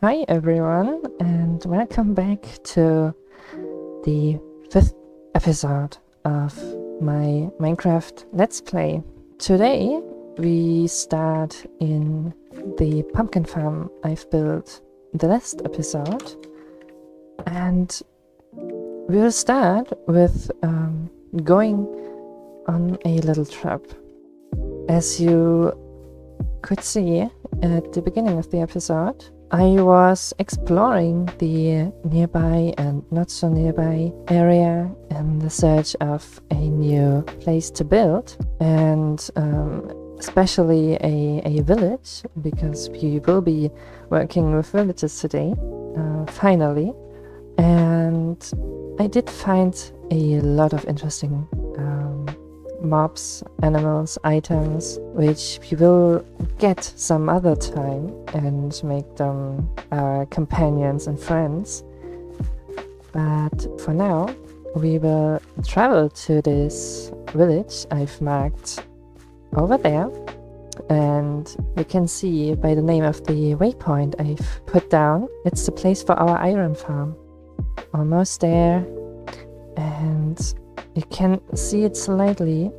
Hi everyone, and welcome back to the 5th episode of my Minecraft Let's Play. Today we start in the pumpkin farm I've built the last episode, and we'll start with going on a little trip. As you could see at the beginning of the episode, I was exploring the nearby and not so nearby area in the search of a new place to build, and especially a village, because we will be working with villages today, finally. And I did find a lot of interesting mobs, animals, items, which we will get some other time and make them our companions and friends. But for now, we will travel to this village I've marked over there, and you can see by the name of the waypoint I've put down, it's the place for our iron farm. Almost there, and you can see it slightly,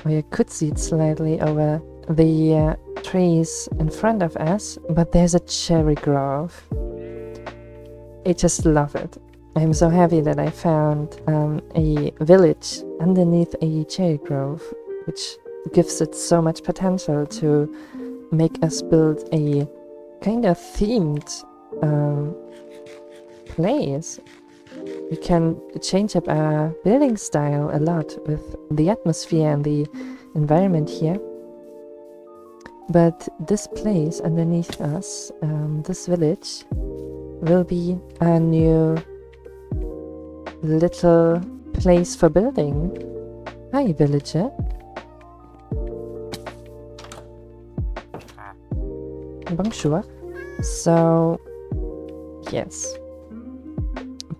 or you could see it slightly over the trees in front of us, but there's a cherry grove. I just love it. I'm so happy that I found a village underneath a cherry grove, which gives it so much potential to make us build a kind of themed place. We can change up our building style a lot with the atmosphere and the environment here. But this place underneath us, this village, will be a new little place for building. Hi, villager. Bonjour. So, yes.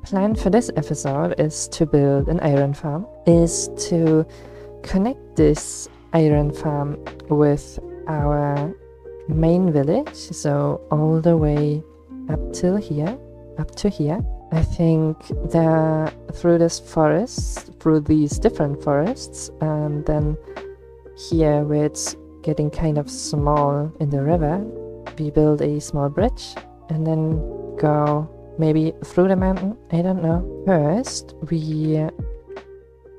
Plan for this episode is to build an iron farm, is to connect this iron farm with our main village, so all the way up to here. I think through this forest, through these different forests, and then here where it's getting kind of small in the river, we build a small bridge and then go maybe through the mountain, I don't know. First, we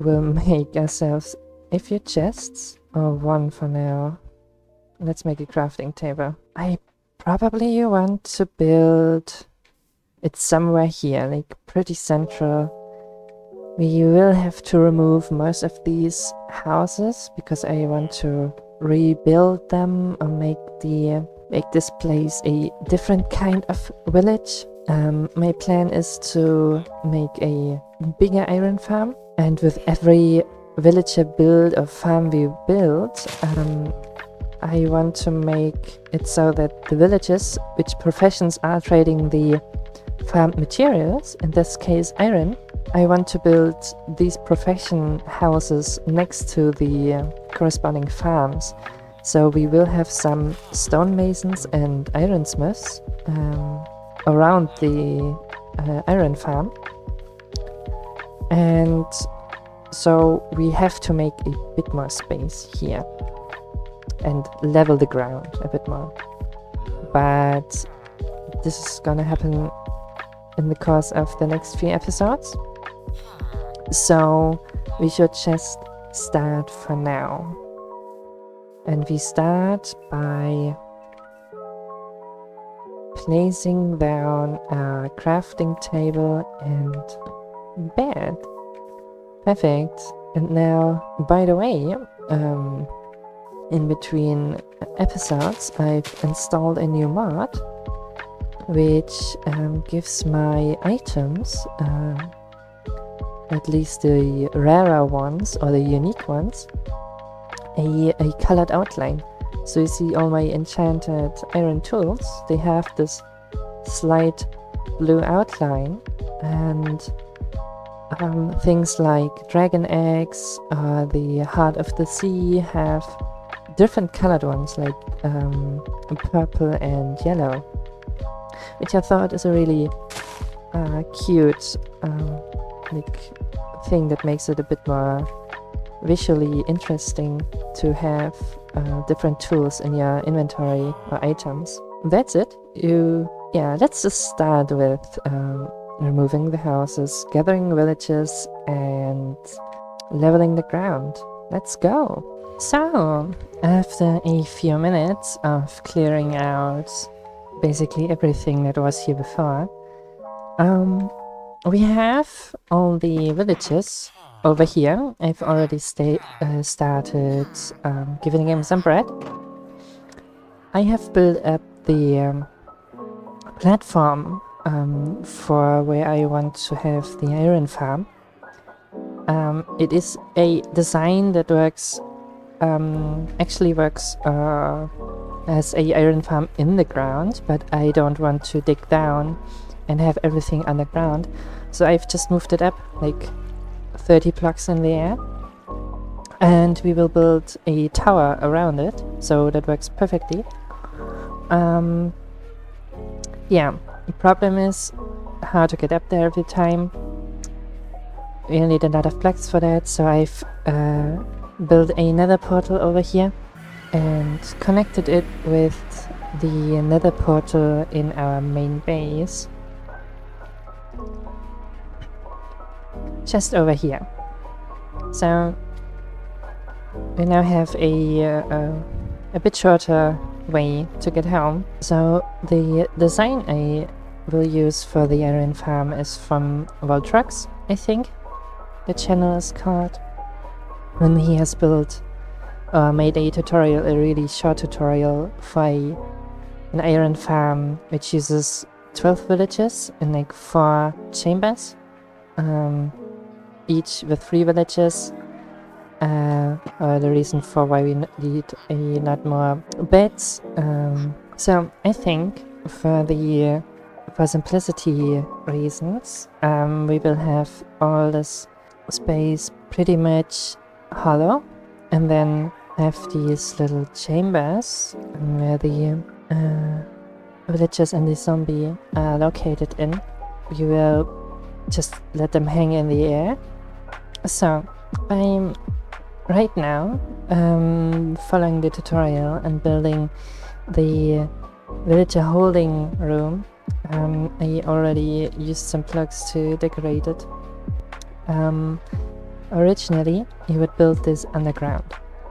will make ourselves a few chests, or one for now. Let's make a crafting table. I probably want to build it somewhere here, like pretty central. We will have to remove most of these houses because I want to rebuild them or make this place a different kind of village. My plan is to make a bigger iron farm, and with every villager build or farm we build, I want to make it so that the villagers, which professions are trading the farmed materials, in this case iron, I want to build these profession houses next to the corresponding farms. So we will have some stonemasons and ironsmiths around the iron farm, and so we have to make a bit more space here and level the ground a bit more, but this is gonna happen in the course of the next few episodes, so we should just start for now. And we start by placing down a crafting table and bed. Perfect. And now, by the way, in between episodes, I've installed a new mod, which gives my items, at least the rarer ones or the unique ones, a colored outline. So you see all my enchanted iron tools, they have this slight blue outline, and things like dragon eggs or the heart of the sea have different colored ones, like purple and yellow. which I thought is a really cute like thing that makes it a bit more visually interesting to have different tools in your inventory or items. That's it. Let's just start with removing the houses, gathering villages, and leveling the ground. Let's go! So, after a few minutes of clearing out basically everything that was here before, we have all the villages over here. I've already started giving them some bread. I have built up the platform for where I want to have the Ironfarm. It is a design that actually works as a Ironfarm in the ground, but I don't want to dig down and have everything underground, so I've just moved it up like 30 blocks in the air, and we will build a tower around it, so that works perfectly. Yeah, the problem is how to get up there every time. We'll need a lot of blocks for that, so I've built a nether portal over here and connected it with the nether portal in our main base. Just over here. So we now have a bit shorter way to get home. So the design I will use for the Ironfarm is from Voltrox, I think the channel is called. And he has built made a tutorial, a really short tutorial for an Ironfarm which uses 12 villages in like 4 chambers, each with 3 villages. The reason for why we need a lot more beds. So I think for simplicity reasons, we will have all this space pretty much hollow, and then have these little chambers where the villages and the zombie are located in. You will just let them hang in the air. So I'm right now following the tutorial and building the villager holding room. I already used some blocks to decorate it. Originally you would build this underground,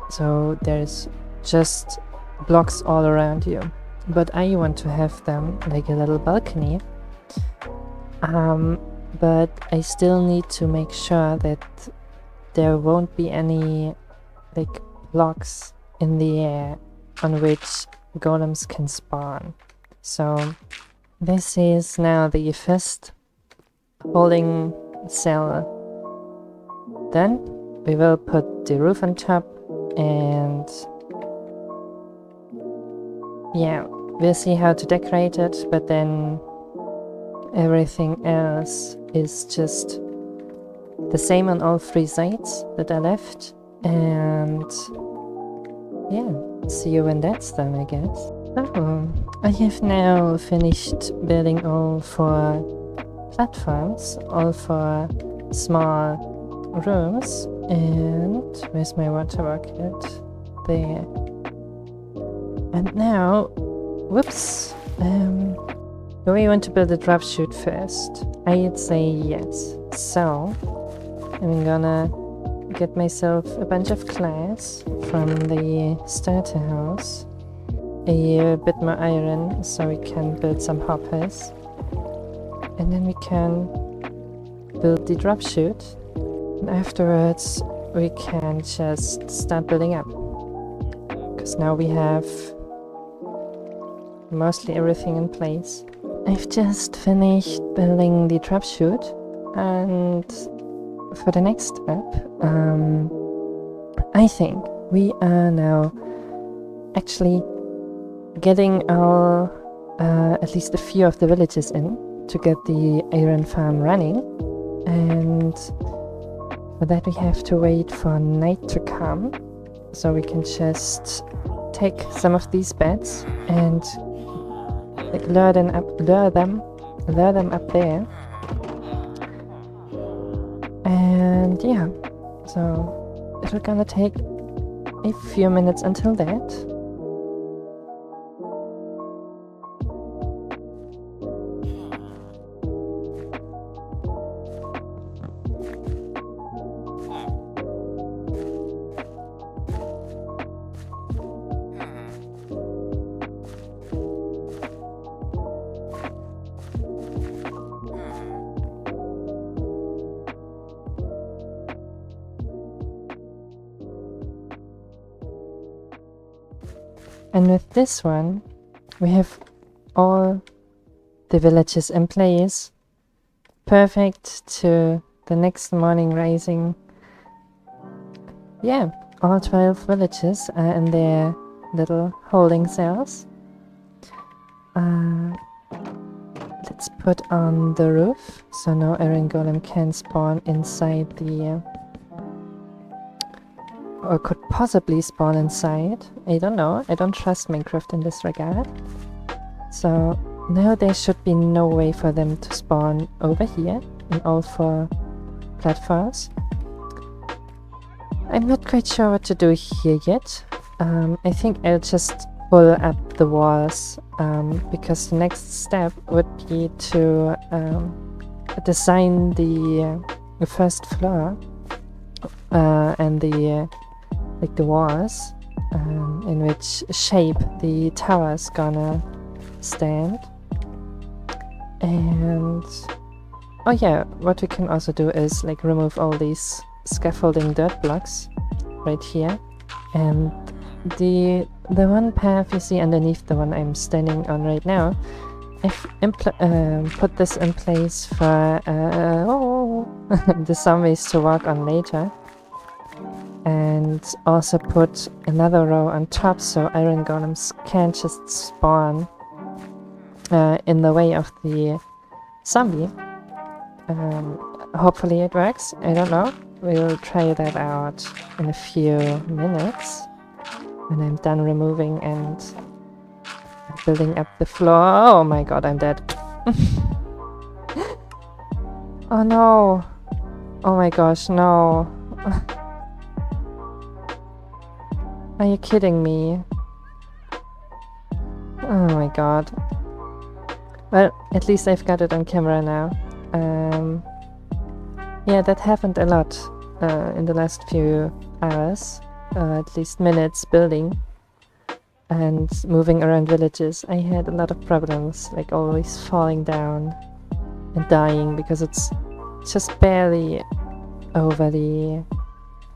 so there's just blocks all around you, but I want to have them like a little balcony. But I still need to make sure that there won't be any like blocks in the air on which golems can spawn. So this is now the first holding cell done. We will put the roof on top, and yeah, we'll see how to decorate it, but then everything else is just the same on all 3 sides that are left. And yeah, see you when that's done, I guess. So I have now finished building all 4 platforms, all 4 small rooms. And where's my water bucket? There. And now, whoops, do we want to build a drop chute first? I'd say yes. So I'm gonna get myself a bunch of glass from the starter house, a bit more iron so we can build some hoppers, and then we can build the drop chute, and afterwards we can just start building up, because now we have mostly everything in place. I've just finished building the drop chute, and for the next step, I think we are now actually getting our at least a few of the villages in to get the Ironfarm running, and for that we have to wait for night to come, so we can just take some of these beds and like lure them up there. And yeah, so it'll gonna take a few minutes until that. And with this one, we have all the villages in place, perfect to the next morning rising. Yeah, all 12 villages are in their little holding cells. Let's put on the roof, so no iron golem can spawn inside the... or could possibly spawn inside. I don't know. I don't trust Minecraft in this regard. So now there should be no way for them to spawn over here in all 4 platforms. I'm not quite sure what to do here yet. I think I'll just pull up the walls, because the next step would be to design the first floor and the walls, in which shape the tower's gonna stand. And oh yeah, what we can also do is like remove all these scaffolding dirt blocks right here, and the one path you see underneath the one I'm standing on right now, I've put this in place for the zombies to walk on later, and also put another row on top so iron golems can't just spawn in the way of the zombie. Hopefully it works, I don't know. We'll try that out in a few minutes when I'm done removing and building up the floor. Oh my god, I'm dead. Oh no. Oh my gosh, no. Are you kidding me? Oh my god. Well, at least I've got it on camera now. Yeah, that happened a lot in the last few hours, at least minutes building and moving around villages. I had a lot of problems, like always falling down and dying because it's just barely over the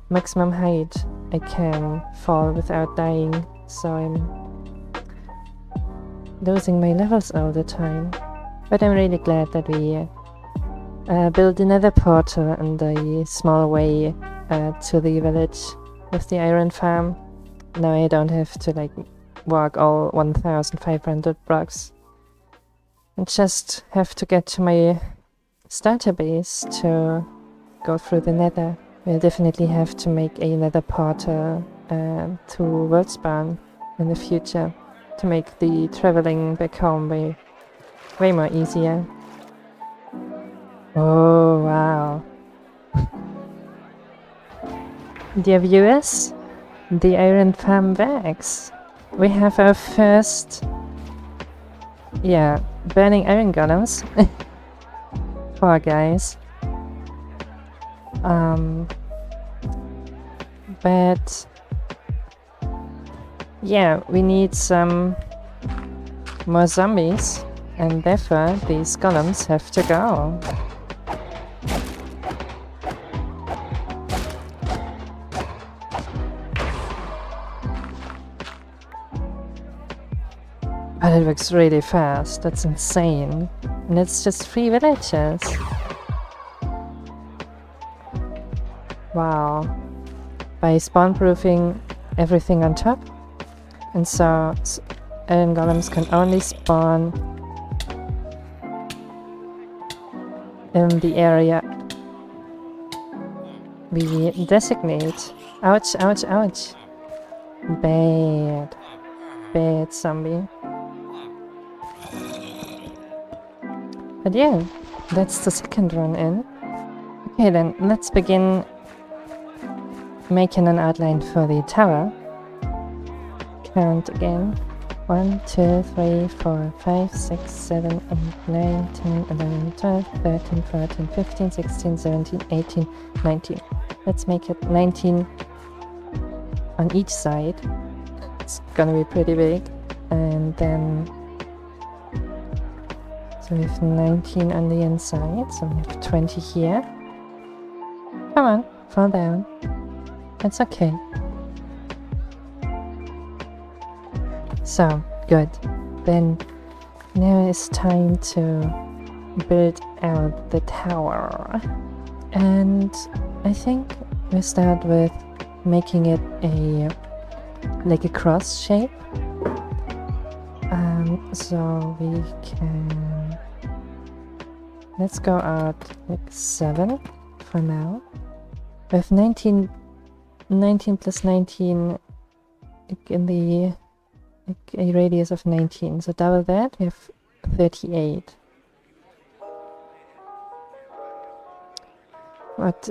maximum height I can fall without dying, so I'm losing my levels all the time. But I'm really glad that we built another portal in the small way to the village with the iron farm. Now I don't have to like walk all 1500 blocks and just have to get to my starter base to go through the nether. We'll definitely have to make a nether portal to world spawn in the future to make the traveling back home way more easier. Oh wow. Dear viewers, the Iron Farm works. We have our first, burning iron golems. Poor guys. But yeah, we need some more zombies, and therefore these golems have to go. But it works really fast, that's insane. And it's just 3 villages. Wow. By spawn-proofing everything on top. And so iron golems can only spawn in the area we designate. Ouch, ouch, ouch. Bad. Bad zombie. But yeah, that's the second one in. Okay, then let's begin making an outline for the tower. Count again. 1, 2, 3, 4, 5, 6, 7, 8, 9, 10, 11, 12, 13, 14, 15, 16, 17, 18, 19. Let's make it 19 on each side. It's gonna be pretty big. And then, so we have 19 on the inside, so we have 20 here. Come on, fall down. It's okay. So, good. Then, now it's time to build out the tower. And I think we start with making it like a cross shape. So we can, let's go out like 7 for now. We have 19 plus 19 in the a radius of 19, so double that, we have 38. What's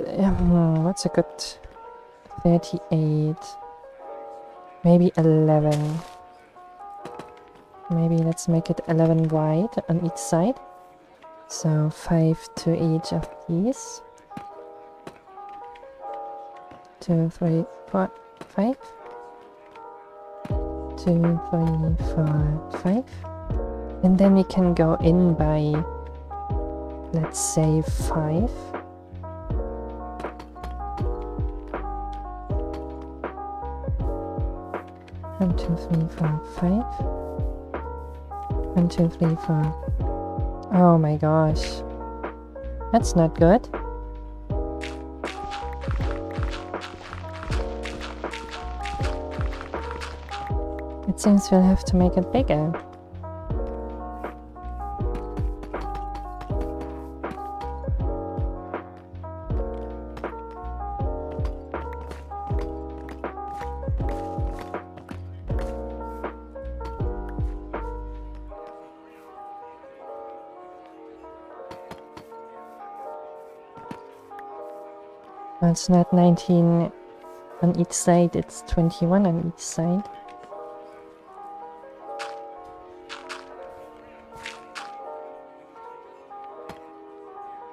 a good 38? Maybe 11. Maybe let's make it 11 wide on each side. So 5 to each of these. 2, 3, 4, 5. 2, 3, 4, 5. And then we can go in by, let's say, 5. One, 2, 3, 4, 5. 1, 2, 3, 4. Oh my gosh. That's not good. It seems we'll have to make it bigger. Well, it's not 19 on each side, it's 21 on each side.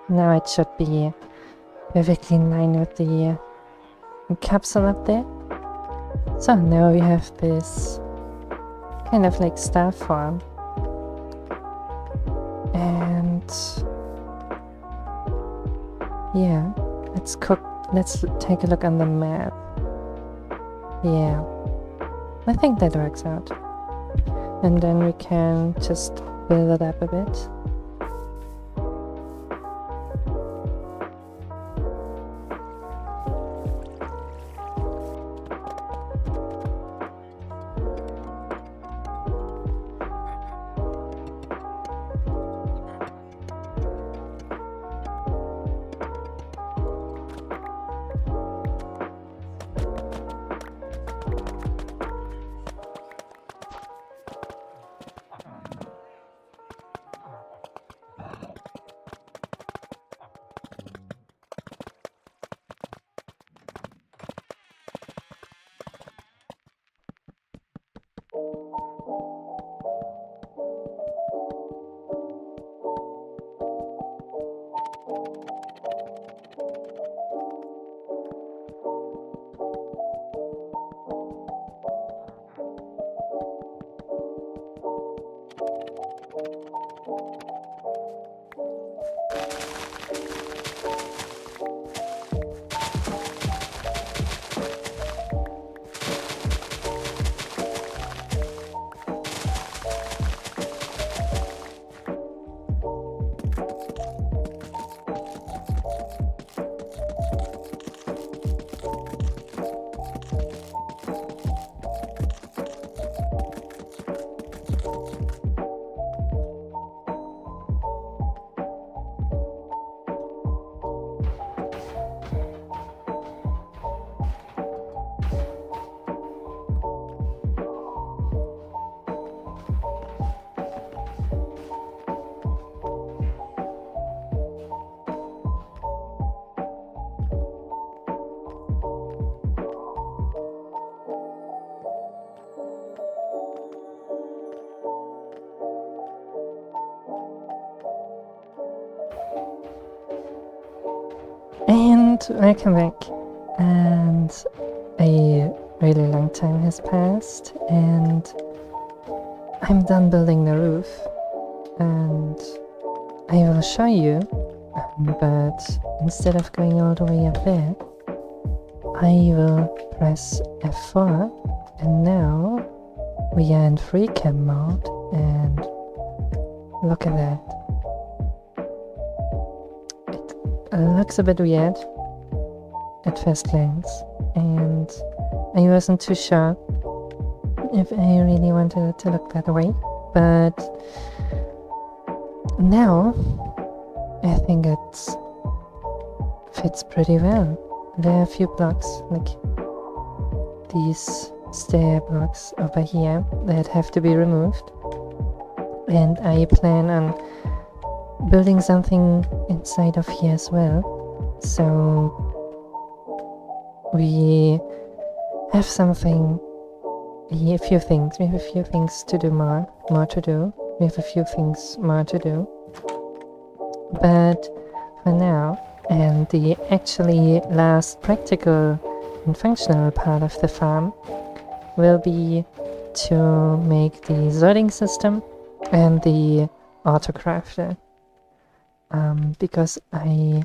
Now it should be perfectly in line with the capsule up there. So now we have this kind of like star form. And yeah, let's take a look on the map. Yeah, I think that works out. And then we can just build it up a bit. welcome back. And a really long time has passed, and I'm done building the roof. And I will show you, but instead of going all the way up there, I will press F4, and now we are in Freecam mode, and look at that. It looks a bit weird at first glance, and I wasn't too sure if I really wanted it to look that way, but now I think it fits pretty well. There are a few blocks, like these stair blocks over here, that have to be removed, and I plan on building something inside of here as well. So we have something, a few things. We have a few things to do more to do. We have a few things more to do. But for now, and the actually last practical and functional part of the farm will be to make the sorting system and the autocrafter. Because I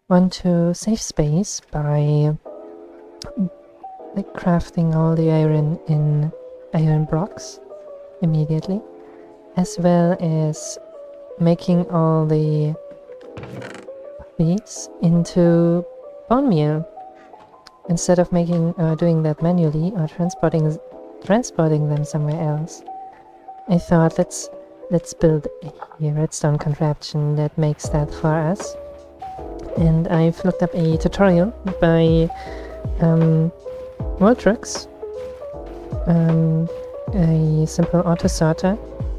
want to save space by crafting all the iron in iron blocks immediately, as well as making all the puppies into bone meal instead of doing that manually or transporting them somewhere else. I thought let's build a redstone contraption that makes that for us. And I've looked up a tutorial by Worldtrucks, a simple auto sorter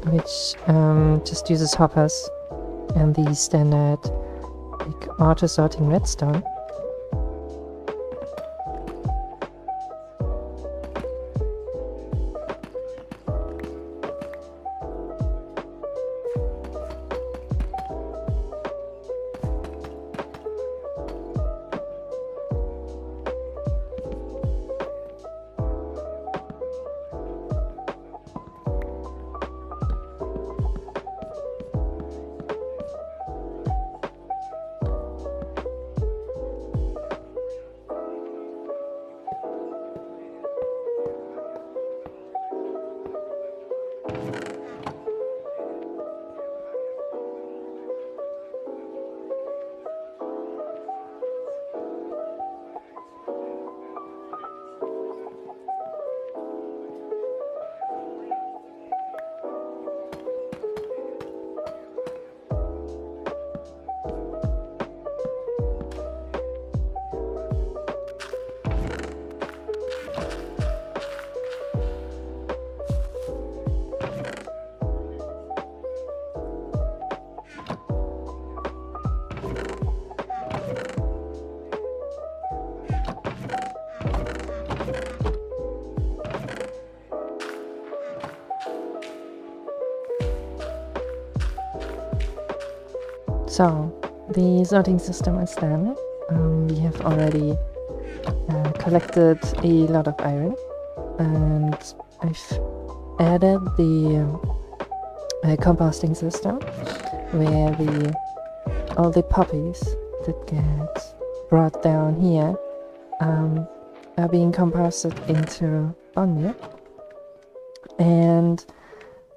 which just uses hoppers and the standard auto sorting redstone. So, the sorting system is done. We have already collected a lot of iron, and I've added the composting system where all the puppies that get brought down here are being composted into bone meal. And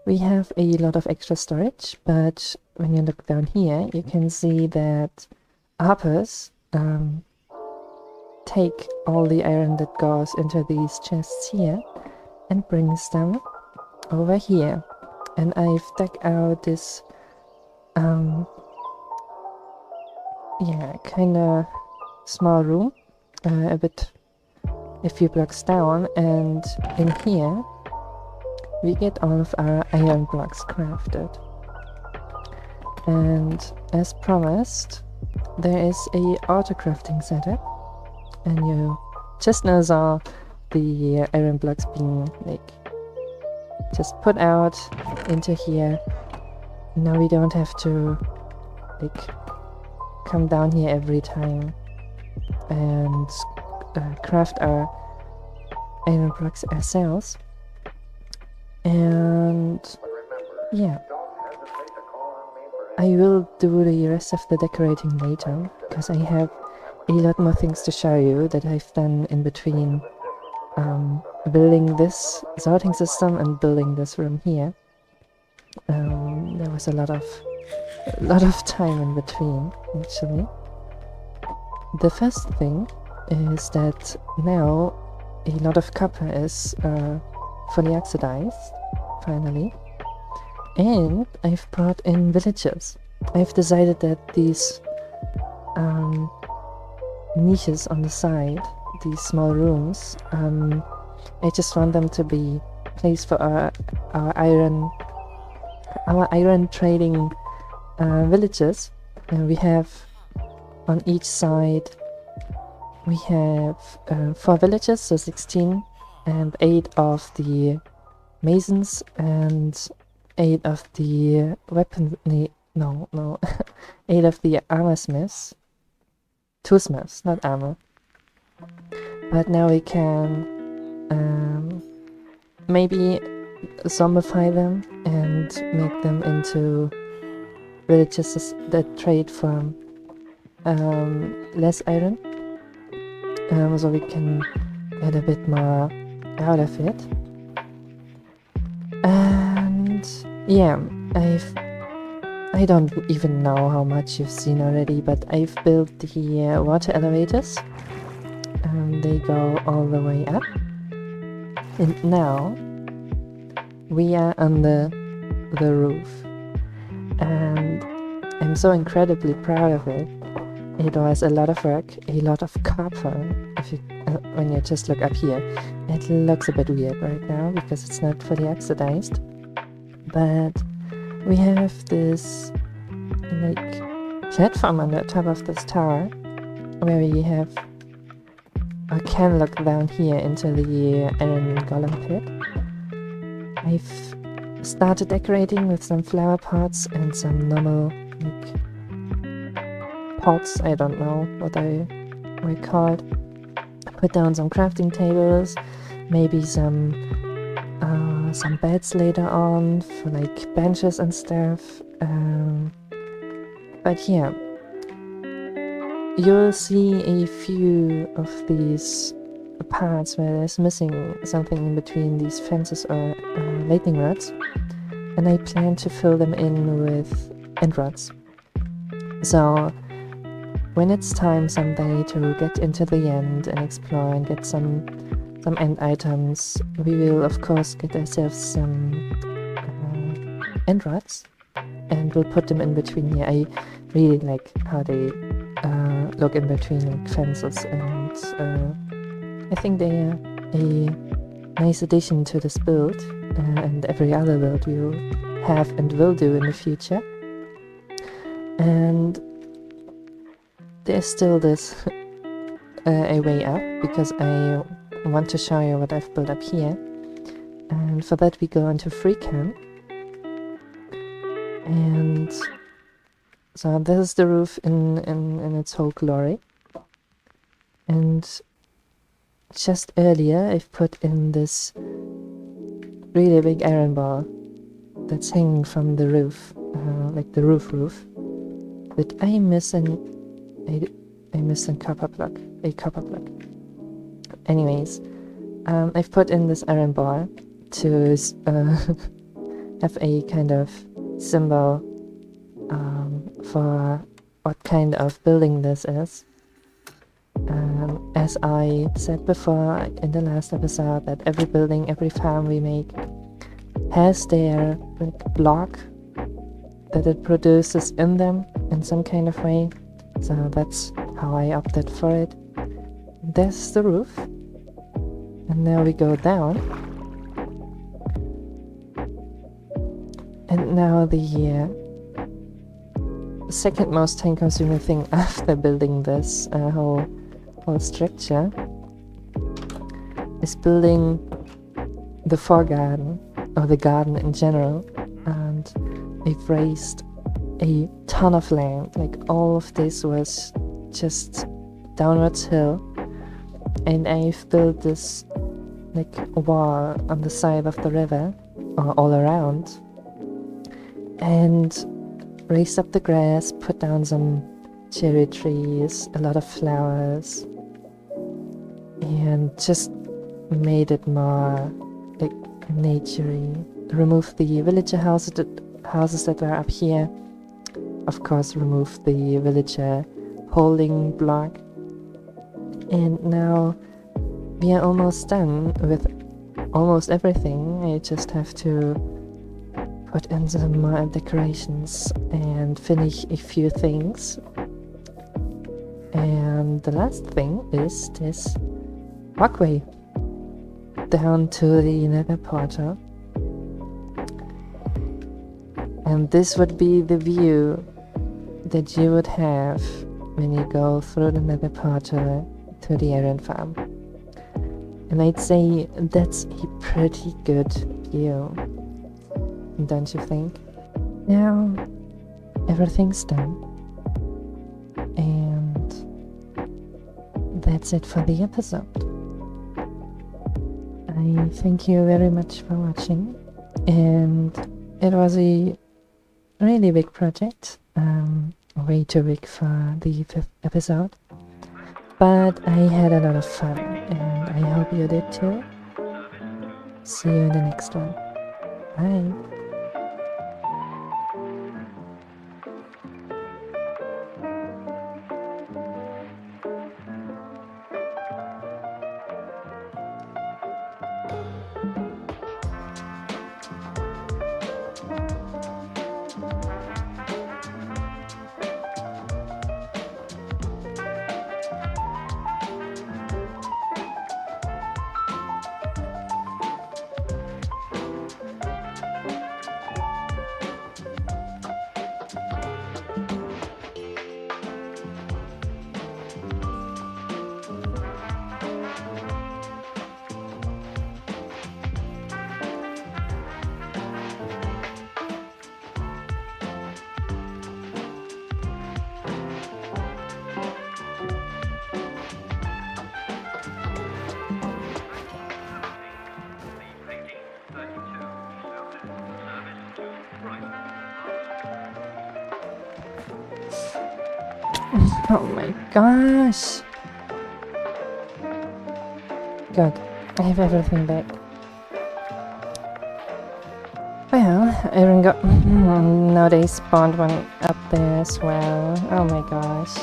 we have a lot of extra storage, but when you look down here, you can see that hoppers take all the iron that goes into these chests here and brings them over here. And I've dug out this kinda small room, a few blocks down, and in here we get all of our iron blocks crafted. And as promised, there is a auto crafting setup, and you just now saw the iron blocks being just put out into here. Now we don't have to come down here every time and craft our iron blocks ourselves. And yeah, I will do the rest of the decorating later, because I have a lot more things to show you that I've done in between building this sorting system and building this room here. There was a lot of time in between, actually. The first thing is that now a lot of copper is fully oxidized, finally. And I've brought in villagers. I've decided that these niches on the side, these small rooms, I just want them to be place for our iron trading villages. We have on each side we have 4 villages, so 16, and 8 of the masons and 8 of the weapon. No, 8 of the armor smiths. 2 smiths, not armor. But now we can maybe zombify them and make them into villages that trade for less iron, so we can get a bit more out of it. And yeah, I don't even know how much you've seen already, but I've built the water elevators. They go all the way up. And now we are on the roof. And I'm so incredibly proud of it. It was a lot of work, a lot of copper. If you, when you just look up here, it looks a bit weird right now because it's not fully oxidized. But we have this like platform on the top of this tower where we have or can look down here into the iron golem pit. I've started decorating with some flower pots and some normal like pots, I don't know what they were called. Put down some crafting tables, maybe some beds later on for like benches and stuff. But yeah, you'll see a few of these parts where there's missing something in between these fences or lightning rods, and I plan to fill them in with end rods. So when it's time someday to get into the end and explore and get some end items, we will of course get ourselves some end rods, and we'll put them in between here. I really like how they look in between like fences, and I think they are a nice addition to this build and every other build we will have and will do in the future. And there's still this a way up, because I want to show you what I've built up here, and for that we go into Freecam. And so this is the roof in its whole glory. And just earlier I've put in this really big iron bar that's hanging from the roof, like the roof. But I miss a copper block. Anyways, I've put in this iron bar to have a kind of symbol for what kind of building this is. As I said before in the last episode, that every building, every farm we make has their like block that it produces in them in some kind of way. So that's how I opted for it. There's the roof, and now we go down, and now the second most time consuming thing after building this whole structure is building the foregarden, or the garden in general. And I've raised a ton of land. Like all of this was just downwards hill, and I've built this like wall on the side of the river, all around, and raised up the grass, put down some cherry trees, a lot of flowers, and just made it more like naturey. Removed the villager houses that were up here. Of course, removed the villager holding block. And now we are almost done with almost everything. I just have to put in some more decorations and finish a few things. And the last thing is this walkway down to the nether portal. And this would be the view that you would have when you go through the nether portal to the Ironfarm. And I'd say that's a pretty good view, don't you think? Now everything's done, and that's it for the episode. I thank you very much for watching, and it was a really big project, way too big for the 5th episode, but I had a lot of fun, and I hope you did too. See you in the next one. Bye. Oh my gosh! Good. I have everything back. Well, Aaron got... now they spawned one up there as well. Oh my gosh.